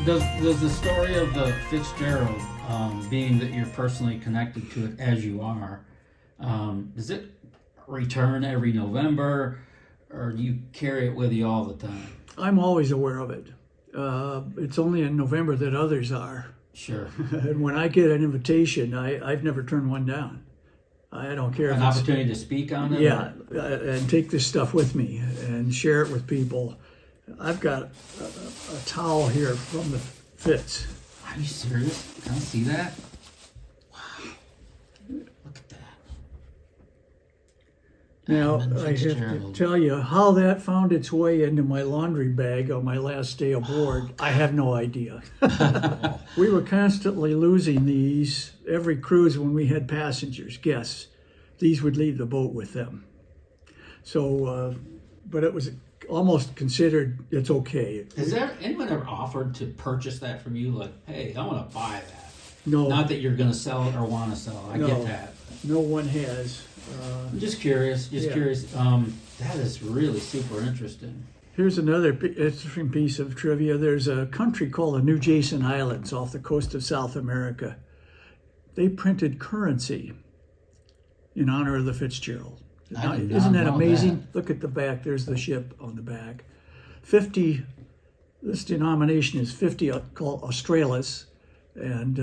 Does the story of the Fitzgerald, being that you're personally connected to it as you are, does it return every November, or do you carry it with you all the time? I'm always aware of it. It's only in November that others are. Sure. And when I get an invitation, I've never turned one down. I don't care An if it's opportunity to speak on it? yeah, and take this stuff with me and share it with people. I've got a towel here from the Fitz. Are you serious? Can I see that? Wow. Look at that. Now, Edmund I have to Fitzgerald. tell you how that found its way into my laundry bag on my last day aboard. I have no idea. We were constantly losing these every cruise when we had passengers, guests. These would leave the boat with them. So, but it was almost considered it's okay. Has there anyone ever offered to purchase that from you? Like, hey, I want to buy that. No, Not that you're going to sell it or want to sell it. I No. get that. no one has. I'm just curious. Yeah. Curious. That is really super interesting. Here's another interesting piece of trivia. There's a country called the New Jason Islands off the coast of South America. They printed currency in honor of the Fitzgerald. I did not Isn't that know amazing? that. Look at the back. There's the ship on the back. 50, this denomination is 50 called Australis, and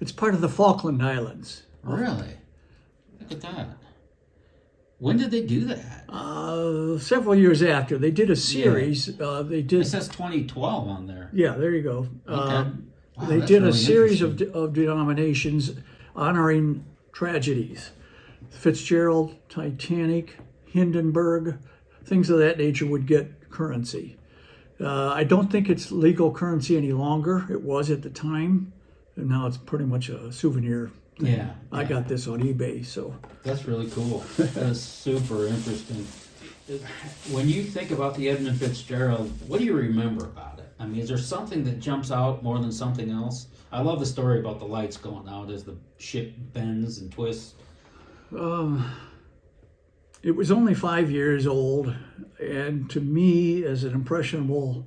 it's part of the Falkland Islands. Really? Look at that. When did they do that? Several years after. They did a series. They It did. says 2012 on there. Yeah, there you go. Okay. Wow, They that's did really a series interesting. of denominations honoring tragedies. Fitzgerald, Titanic, Hindenburg, things of that nature would get currency. I don't think it's legal currency any longer. It was at the time, and now it's pretty much a souvenir. Yeah. I got this on eBay, so. That's really cool. That's super interesting. When you think about the Edmund Fitzgerald, what do you remember about it? I mean, is there something that jumps out more than something else? I love the story about the lights going out as the ship bends and twists. It was only 5 years old, and to me, as an impressionable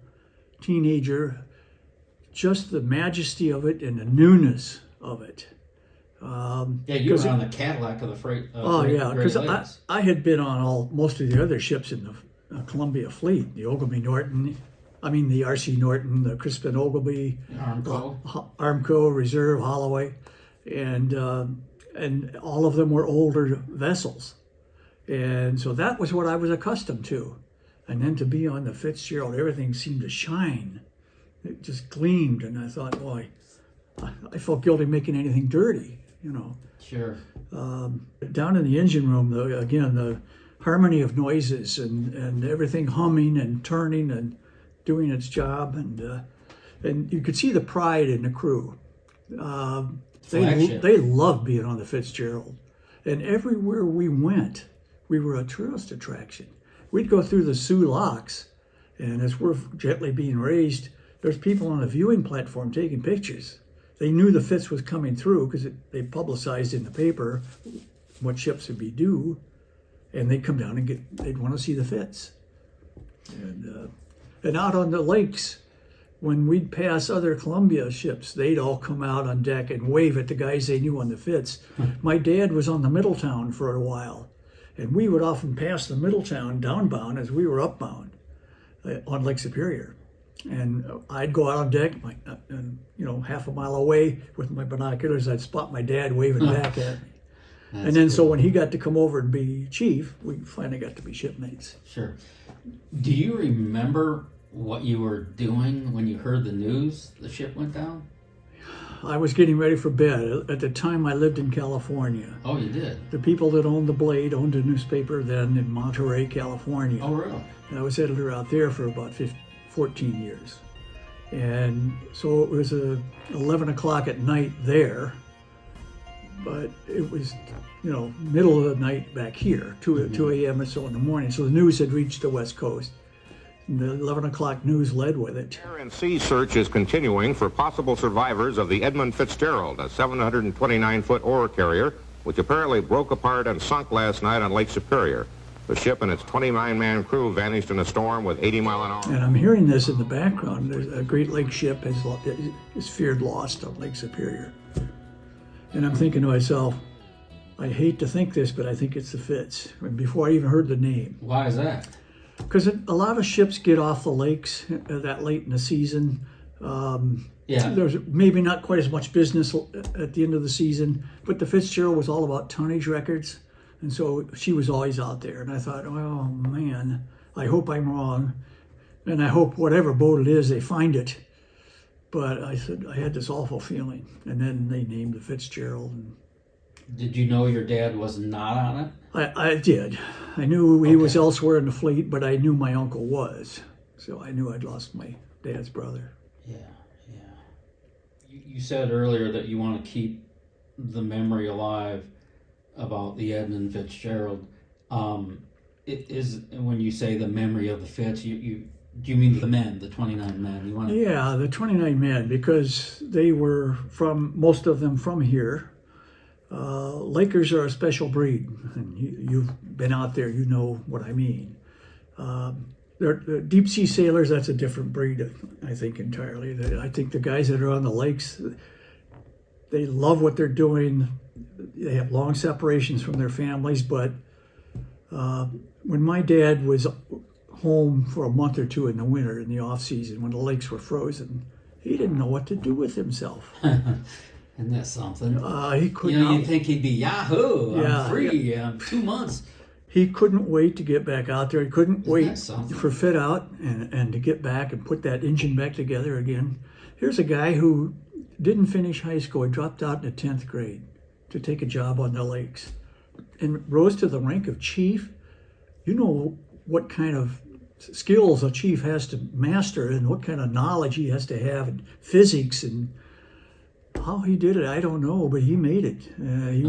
teenager, just the majesty of it and the newness of it. Yeah, you were on the Cadillac of the freight. Oh Great- yeah, Great because Lakes. I had been on most of the other ships in the Columbia fleet, the Ogilvy Norton, the R.C. Norton, the Crispin Ogilvy, Armco. Armco, Reserve, Holloway, and all of them were older vessels, and so that was what I was accustomed to. And then to be on the Fitzgerald, everything seemed to shine. It just gleamed, and I thought, boy, I felt guilty making anything dirty, you know. Sure. Down in the engine room, again, the harmony of noises and everything humming and turning and doing its job, and you could see the pride in the crew. Flagship. They loved being on the Fitzgerald, and everywhere we went, we were a tourist attraction. We'd go through the Sioux Locks, and as we're gently being raised, there's people on a viewing platform taking pictures. They knew the Fitz was coming through because they publicized in the paper what ships would be due, and they'd come down and they'd want to see the Fitz. And out on the lakes, when we'd pass other Columbia ships, they'd all come out on deck and wave at the guys they knew on the Fitz. My dad was on the Middletown for a while, and we would often pass the Middletown downbound as we were upbound on Lake Superior. And I'd go out on deck, and half a mile away with my binoculars, I'd spot my dad waving back at me. And then so when he got to come over and be chief, we finally got to be shipmates. Sure. Do you remember what you were doing when you heard the news the ship went down? I was getting ready for bed. At the time, I lived in California. Oh, you did? The people that owned the Blade owned a newspaper then in Monterey, California. Oh, really? And I was editor out there for about 14 years. And so it was 11 o'clock at night there, but it was, middle of the night back here, 2 a.m. or so in the morning. So the news had reached the West Coast. And the 11 o'clock news led with it. Air and sea search is continuing for possible survivors of the Edmund Fitzgerald, a 729-foot ore carrier, which apparently broke apart and sunk last night on Lake Superior. The ship and its 29-man crew vanished in a storm with 80 mile an hour. And I'm hearing this in the background. There's a Great Lakes ship is feared lost on Lake Superior. And I'm thinking to myself, I hate to think this, but I think it's the Fitz. And before I even heard the name. Why is that? Because a lot of ships get off the lakes that late in the season. There's maybe not quite as much business at the end of the season, but the Fitzgerald was all about tonnage records. And so she was always out there. And I thought, oh man, I hope I'm wrong. And I hope whatever boat it is, they find it. But I said, I had this awful feeling. And then they named the Fitzgerald. And did you know your dad was not on it? I did. I knew he was elsewhere in the fleet, but I knew my uncle was. So I knew I'd lost my dad's brother. Yeah. You said earlier that you want to keep the memory alive about the Edmund Fitzgerald. It is, when you say the memory of the Fitz, do you mean the men, the 29 men? Yeah, the 29 men, because they were most of them from here. Lakers are a special breed, and you've been out there, you know what I mean. They're deep sea sailors, that's a different breed, I think, entirely. I think the guys that are on the lakes, they love what they're doing. They have long separations from their families, but when my dad was home for a month or two in the winter, in the off season, when the lakes were frozen, he didn't know what to do with himself. Isn't that something? He couldn't. You'd think he'd be Yahoo! I'm free. 2 months. He couldn't wait to get back out there. He couldn't wait for fit out and to get back and put that engine back together again. Here's a guy who didn't finish high school. He dropped out in the 10th grade to take a job on the lakes and rose to the rank of chief. You know what kind of skills a chief has to master and what kind of knowledge he has to have in physics, and how he did it, I don't know, but he made it.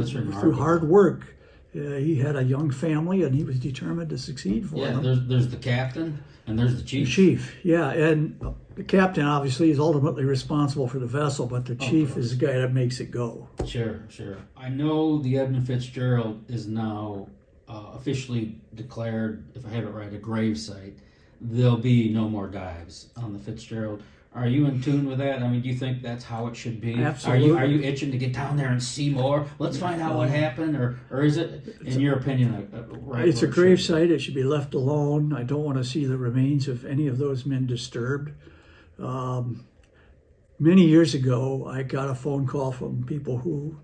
Through hard work. He had a young family, and he was determined to succeed for them. Yeah, there's the captain, and there's the chief. The chief, yeah, and the captain obviously is ultimately responsible for the vessel, but the chief is the guy that makes it go. Sure. I know the Edmund Fitzgerald is now officially declared, if I have it right, a grave site. There'll be no more dives on the Fitzgerald. Are you in tune with that? I mean, do you think that's how it should be? Absolutely. Are you itching to get down there and see more? Let's find out what happened, or is it, in your opinion, it's a grave site. It should be left alone. I don't want to see the remains of any of those men disturbed. Many years ago, I got a phone call from people who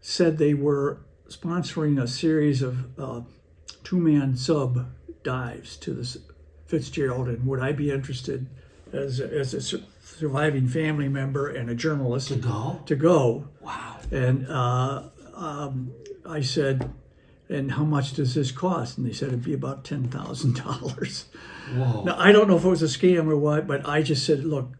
said they were sponsoring a series of two-man sub dives to the Fitzgerald, and would I be interested as a surviving family member and a journalist to go? Wow. And I said, and how much does this cost? And they said it'd be about $10,000. Whoa. Now, I don't know if it was a scam or what, but I just said, look,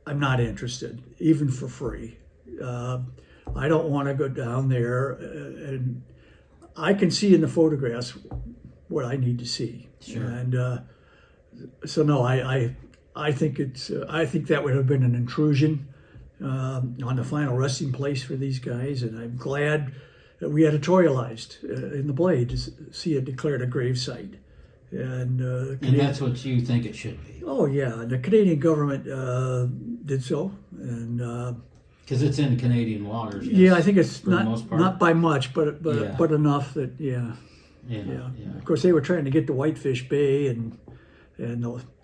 I'm not interested, even for free. I don't want to go down there, and I can see in the photographs what I need to see. Sure. And so no, I think I think that would have been an intrusion on the final resting place for these guys, and I'm glad that we editorialized in the Blade to see it declared a grave site. And that's what you think it should be. Oh yeah, the Canadian government did so, and because it's in Canadian waters. Yes, yeah, I think it's for the most part. Not by much, but enough that yeah. Of course, they were trying to get to Whitefish Bay, and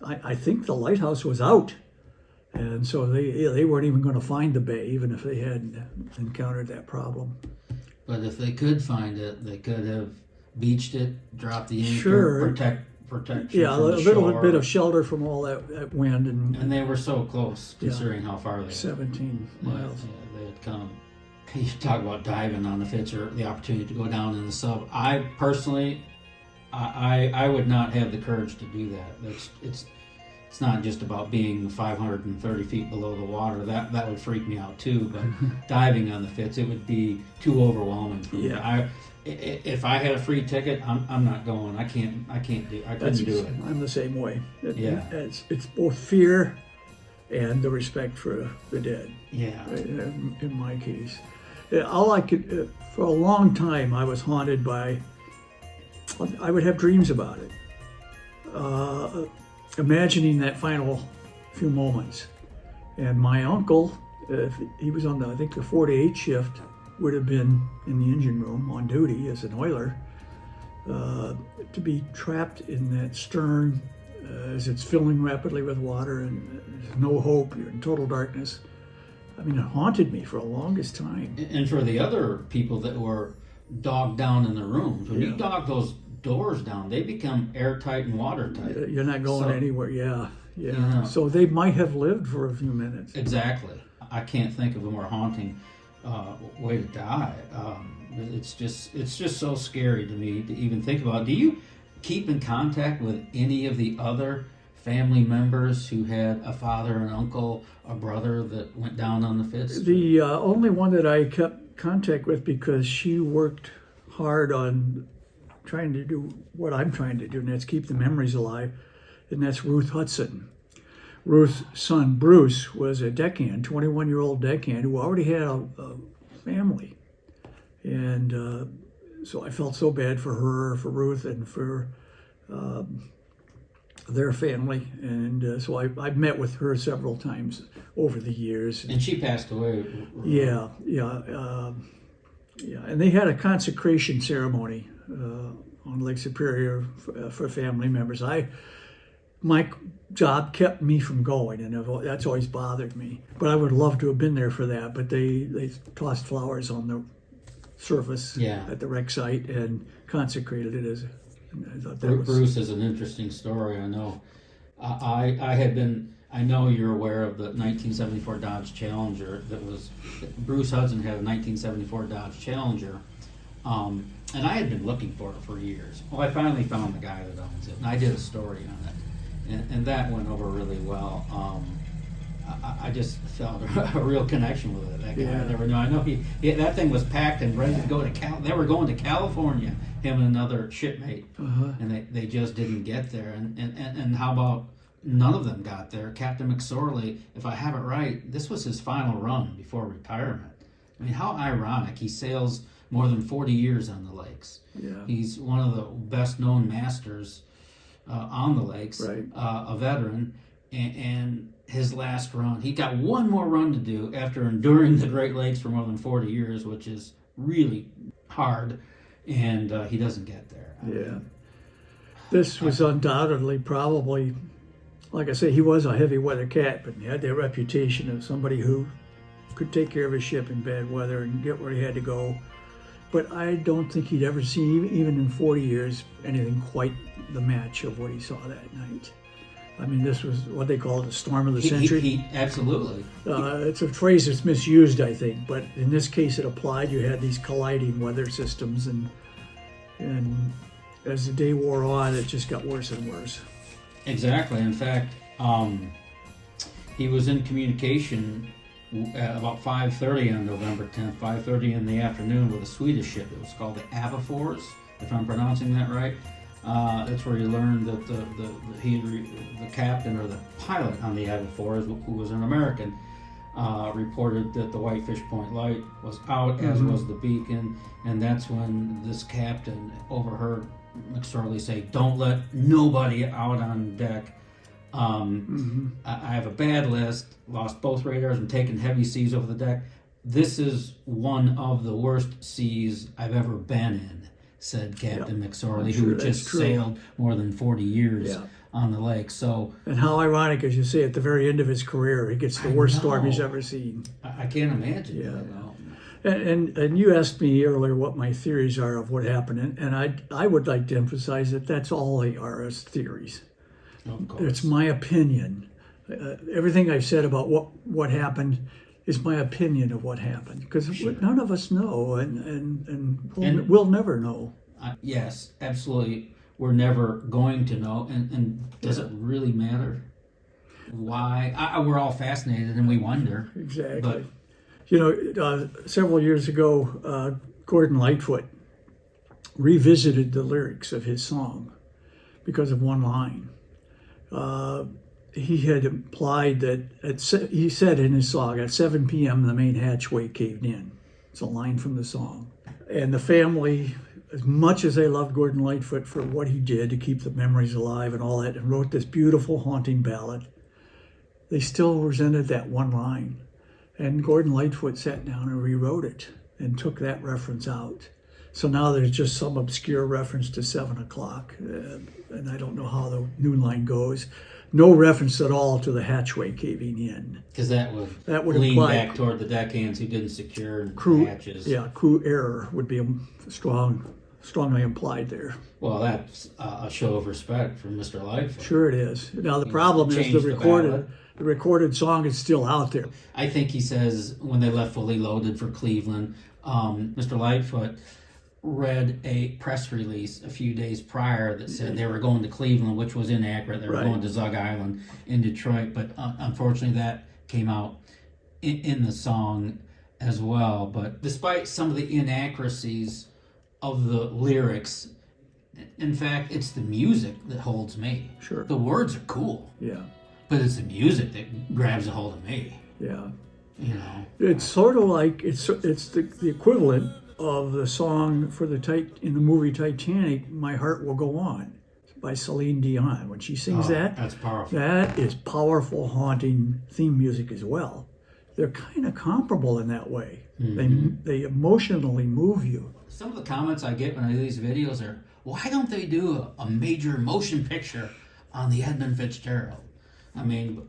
I think the lighthouse was out, and so they weren't even going to find the bay, even if they had encountered that problem. But if they could find it, they could have beached it, dropped the anchor, protection. Yeah, from a the little shore. bit of shelter from all that wind, and they were so close, considering how far they 17 miles. Yeah, they had come. You talk about diving on the Fitz, or the opportunity to go down in the sub. I personally, I would not have the courage to do that. It's not just about being 530 feet below the water. That would freak me out too. But diving on the Fitz, it would be too overwhelming for me. If I had a free ticket, I'm not going. I couldn't do it. I'm the same way. It's both fear and the respect for the dead. Yeah. In my case, all I could for a long time I was haunted by I would have dreams about it, imagining that final few moments. And my uncle, if he was on I think the 4 to 8 shift, would have been in the engine room on duty as an oiler. To be trapped in that stern as it's filling rapidly with water and there's no hope, you're in total darkness. I mean, it haunted me for the longest time. And for the other people that were dogged down in the rooms, when you dog those doors down, they become airtight and watertight. You're not going anywhere, yeah. Yeah. So they might have lived for a few minutes. Exactly. I can't think of a more haunting way to die. It's just so scary to me to even think about. Do you keep in contact with any of the other family members who had a father, an uncle, a brother that went down on the Fitz? The only one that I kept contact with, because she worked hard on trying to do what I'm trying to do, and that's keep the memories alive, and that's Ruth Hudson. Ruth's son, Bruce, was a deckhand, 21-year-old deckhand, who already had a family. And so I felt so bad for her, for Ruth, and for their family. And so I've met with her several times over the years. And she passed away. Yeah. And they had a consecration ceremony on Lake Superior for family members. My job kept me from going, and that's always bothered me. But I would love to have been there for that. But they tossed flowers on the surface at the wreck site and consecrated it as. I thought that Bruce is an interesting story. I know. I know you're aware of the 1974 Dodge Challenger. Bruce Hudson had a 1974 Dodge Challenger. And I had been looking for it for years. Well, I finally found the guy that owns it, and I did a story on it, and that went over really well. I just felt a real connection with it. That guy, I never knew. I know that thing was packed and ready to go to They were going to California, him and another shipmate, and they just didn't get there. And how about none of them got there? Captain McSorley, if I have it right, this was his final run before retirement. I mean, how ironic. He sails more than 40 years on the lakes. Yeah. He's one of the best known masters on the lakes, right. A veteran, and his last run, he got one more run to do after enduring the Great Lakes for more than 40 years, which is really hard, and he doesn't get there. Yeah. This was undoubtedly probably, like I say, he was a heavy weather captain. He had that reputation of somebody who could take care of his ship in bad weather and get where he had to go. But I don't think he'd ever seen, even in 40 years, anything quite the match of what he saw that night. I mean, this was what they call the storm of the century. Absolutely. It's a phrase that's misused, I think, but in this case it applied. You had these colliding weather systems, and as the day wore on, it just got worse and worse. Exactly. In fact, he was in communication at about 5:30 on November 10th, 5:30 in the afternoon, with a Swedish ship. It was called the Avafors, if I'm pronouncing that right. That's where he learned that the captain or the pilot on the Avafors, who was an American, reported that the Whitefish Point light was out, as was the beacon, and that's when this captain overheard McSorley say, "Don't let nobody out on deck. I have a bad list, lost both radars, and taken heavy seas over the deck. This is one of the worst seas I've ever been in," said Captain McSorley, who just sailed more than 40 years on the lake. So, and how ironic, as you say, at the very end of his career, he gets the worst storm he's ever seen. I can't imagine. Yeah. And you asked me earlier what my theories are of what happened, and I would like to emphasize that that's all they are, as theories. It's my opinion. Everything I've said about what happened is my opinion of what happened, because none of us know, and we'll never know. Yes, absolutely. We're never going to know, and does it really matter? Why? We're all fascinated, and we wonder. Exactly. But, several years ago, Gordon Lightfoot revisited the lyrics of his song because of one line. He had implied that he said in his song, at 7 p.m. the main hatchway caved in. It's a line from the song. And the family as much as they loved Gordon Lightfoot for what he did to keep the memories alive and all that, and wrote this beautiful, haunting ballad, they still resented that one line. And Gordon Lightfoot sat down and rewrote it and took that reference out. So now there's just some obscure reference to 7 o'clock, and I don't know how the new line goes. No reference at all to the hatchway caving in. Because that would lean imply back toward the deckhands who didn't secure crew hatches. Yeah, crew error would be strongly implied there. Well, that's a show of respect for Mr. Lightfoot. Sure it is. Now the problem is changed the recorded song is still out there. I think he says when they left fully loaded for Cleveland, Mr. Lightfoot read a press release a few days prior that said they were going to Cleveland, which was inaccurate. They were going to Zug Island in Detroit, but unfortunately that came out in the song as well. But despite some of the inaccuracies of the lyrics, in fact, it's the music that holds me. Sure. The words are cool. Yeah. But it's the music that grabs a hold of me. Yeah. You know. It's sort of like it's the equivalent of the song for in the movie Titanic, "My Heart Will Go On," by Celine Dion. When she sings that's powerful. that is powerful, haunting theme music as well. They're kind of comparable in that way. Mm-hmm. They emotionally move you. Some of the comments I get when I do these videos are, why don't they do a major motion picture on the Edmund Fitzgerald? I mean,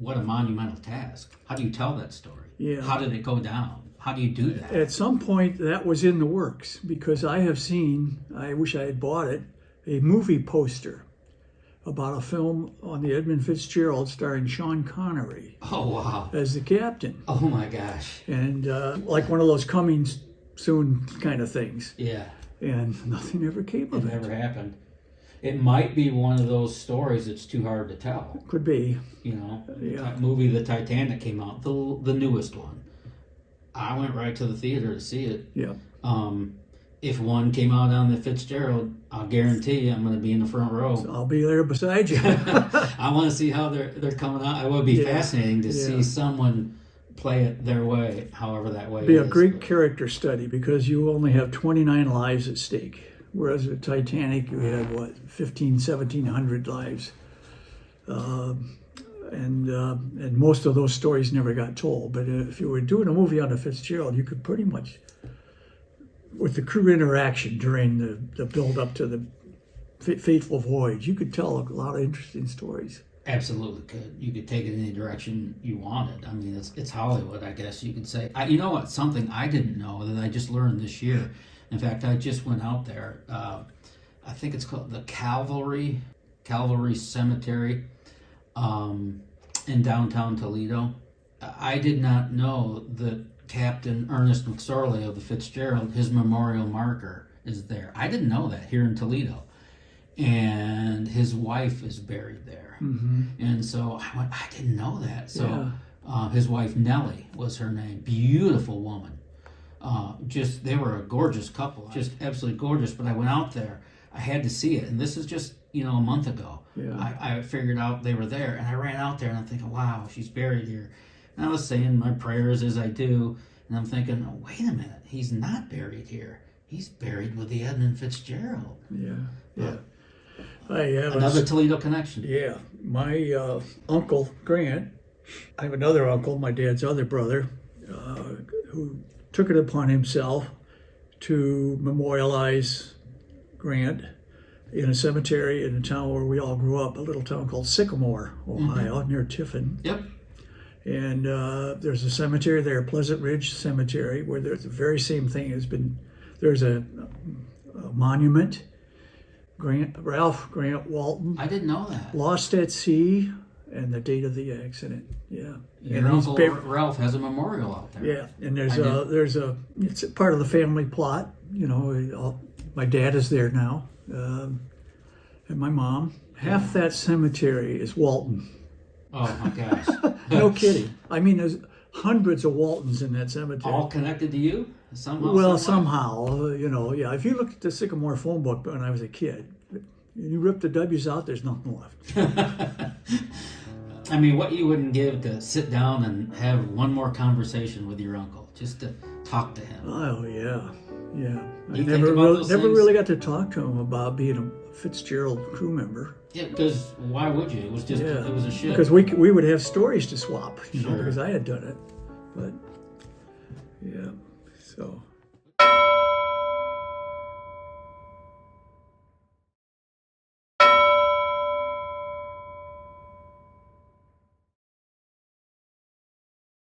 what a monumental task. How do you tell that story? Yeah. How did it go down? How do you do that? At some point, that was in the works, because I have seen, I wish I had bought it, a movie poster about a film on the Edmund Fitzgerald starring Sean Connery Oh, wow. as the captain. Oh, my gosh. And like one of those coming soon kind of things. Yeah. And nothing ever came of It it. never happened. It might be one of those stories that's too hard to tell. Could be. You know, Yeah. that movie, The Titanic, came out, the newest one. I went right to the theater to see it. Yeah. If one came out on the Fitzgerald, I'll guarantee you I'm going to be in the front row. So I'll be there beside you. I want to see how they're coming out. It would be fascinating to see someone play it their way, however that way Be is. a great character study, because you only have 29 lives at stake. Whereas with Titanic, you had, 1,700 lives. And most of those stories never got told. But if you were doing a movie on the Fitzgerald, you could pretty much, with the crew interaction during the build-up to the fateful voyage, you could tell a lot of interesting stories. Absolutely could. You could take it in any direction you wanted. I mean, it's Hollywood, I guess you could say. You know what? Something I didn't know that I just learned this year. In fact, I just went out there. I think it's called the Calvary Cemetery in downtown Toledo. I did not know that Captain Ernest McSorley of the Fitzgerald, his memorial marker is there. I didn't know that here in Toledo. And his wife is buried there. Mm-hmm. And so I went, I didn't know that. So his wife, Nellie, was her name. Beautiful woman. They were a gorgeous couple, just absolutely gorgeous. But I went out there, I had to see it, and this is just a month ago. Yeah. I figured out they were there, and I ran out there, and I'm thinking, wow, she's buried here. And I was saying my prayers as I do, and I'm thinking, oh, wait a minute, he's not buried here. He's buried with the Edmund Fitzgerald. Yeah. I have Another Toledo connection. Yeah, my uncle Grant. I have another uncle, my dad's other brother, who took it upon himself to memorialize Grant in a cemetery in a town where we all grew up, a little town called Sycamore, Ohio, near Tiffin. Yep. And there's a cemetery there, Pleasant Ridge Cemetery, where there's the very same thing has been. There's a monument. Ralph Grant Walton. I didn't know that. Lost at sea, and the date of the accident. Yeah. Your uncle Ralph has a memorial out there. Yeah, and it's a part of the family plot. My dad is there now, and my mom. Half that cemetery is Walton. Oh my gosh. No kidding. I mean, there's hundreds of Waltons in that cemetery. All connected to you? Somehow? Well, somehow, if you look at the Sycamore phone book when I was a kid, you rip the W's out, there's nothing left. I mean, what you wouldn't give to sit down and have one more conversation with your uncle, just to talk to him. Oh, yeah. Yeah, I You think never about those never things? really got to talk to him about being a Fitzgerald crew member. Yeah, because why would you? It was just Yeah, it was a ship. because we would have stories to swap, you know, Sure. because I had done it, but yeah, so